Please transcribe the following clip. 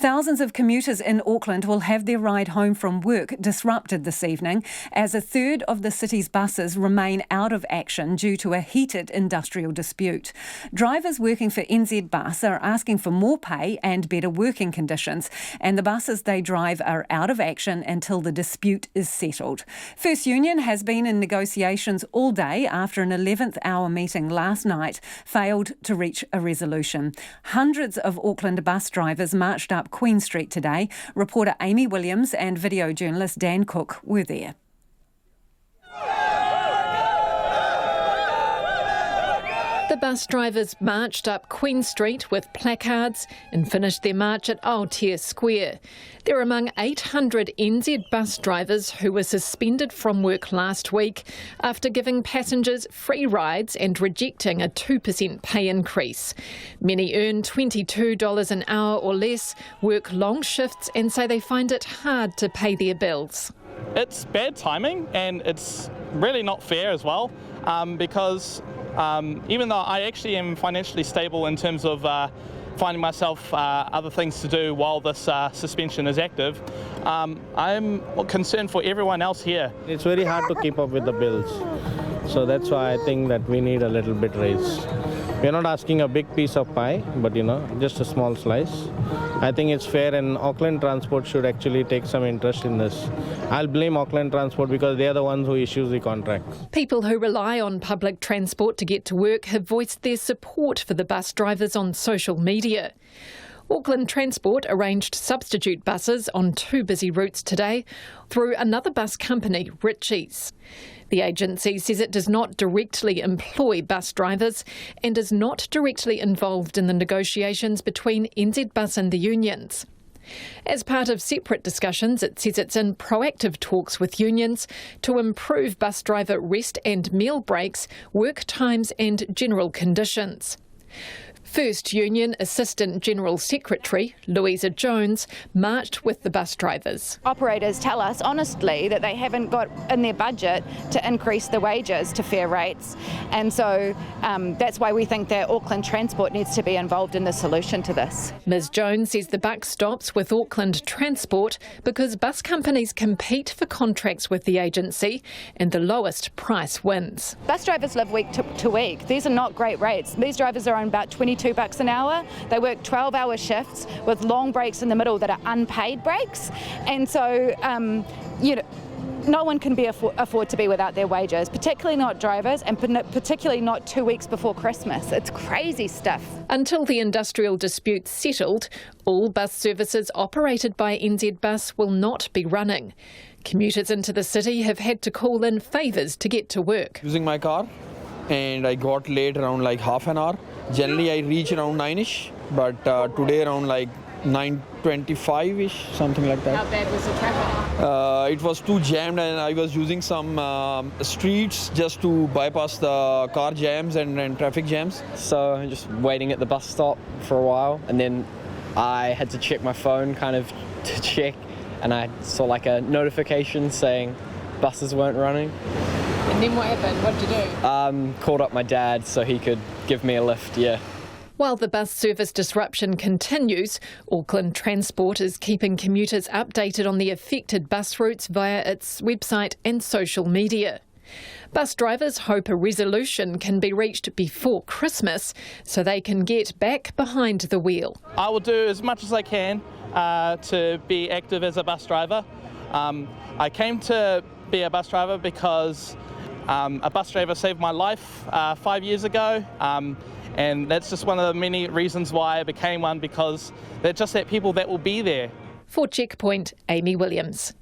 Thousands of commuters in Auckland will have their ride home from work disrupted this evening as a third of the city's buses remain out of action due to a heated industrial dispute. Drivers working for NZ Bus are asking for more pay and better working conditions, and the buses they drive are out of action until the dispute is settled. First Union has been in negotiations all day after an 11th-hour meeting last night failed to reach a resolution. Hundreds of Auckland bus drivers marched up Queen Street today. Reporter Amy Williams and video journalist Dan Cook were there. The bus drivers marched up Queen Street with placards and finished their march at Aotea Square. They're among 800 NZ bus drivers who were suspended from work last week after giving passengers free rides and rejecting a 2% pay increase. Many earn $22 an hour or less, work long shifts and say they find it hard to pay their bills. It's bad timing and it's really not fair as well because even though I actually am financially stable in terms of finding myself other things to do while this suspension is active, I'm concerned for everyone else here. It's very hard to keep up with the bills, so that's why I think that we need a little bit raise. We're not asking a big piece of pie, but just a small slice. I think it's fair, and Auckland Transport should actually take some interest in this. I'll blame Auckland Transport because they're the ones who issue the contracts. People who rely on public transport to get to work have voiced their support for the bus drivers on social media. Auckland Transport arranged substitute buses on 2 busy routes today through another bus company, Ritchie's. The agency says it does not directly employ bus drivers and is not directly involved in the negotiations between NZ Bus and the unions. As part of separate discussions, it says it's in proactive talks with unions to improve bus driver rest and meal breaks, work times and general conditions. First Union Assistant General Secretary Louisa Jones marched with the bus drivers. Operators tell us honestly that they haven't got in their budget to increase the wages to fair rates, and so that's why we think that Auckland Transport needs to be involved in the solution to this. Ms Jones says the buck stops with Auckland Transport because bus companies compete for contracts with the agency and the lowest price wins. Bus drivers live week to week. These are not great rates. These drivers are on about $22 an hour. They work 12-hour shifts with long breaks in the middle that are unpaid breaks, and so no one can afford to be without their wages, particularly not drivers, and particularly not 2 weeks before Christmas. It's crazy stuff. Until the industrial dispute settled, all bus services operated by NZ Bus will not be running. Commuters into the city have had to call in favours to get to work. Using my car, and I got late around like half an hour. Generally I reach around 9ish, but today around like 9:25ish, something like that. How bad was the traffic? It was too jammed, and I was using some streets just to bypass the car jams and traffic jams. So I'm just waiting at the bus stop for a while, and then I had to check my phone kind of to check, and I saw like a notification saying buses weren't running. And then what happened? What did you do? Called up my dad so he could give me a lift, yeah. While the bus service disruption continues, Auckland Transport is keeping commuters updated on the affected bus routes via its website and social media. Bus drivers hope a resolution can be reached before Christmas so they can get back behind the wheel. I will do as much as I can to be active as a bus driver. I came to be a bus driver because a bus driver saved my life 5 years ago, and that's just one of the many reasons why I became one, because they're just that people that will be there. For Checkpoint, Amy Williams.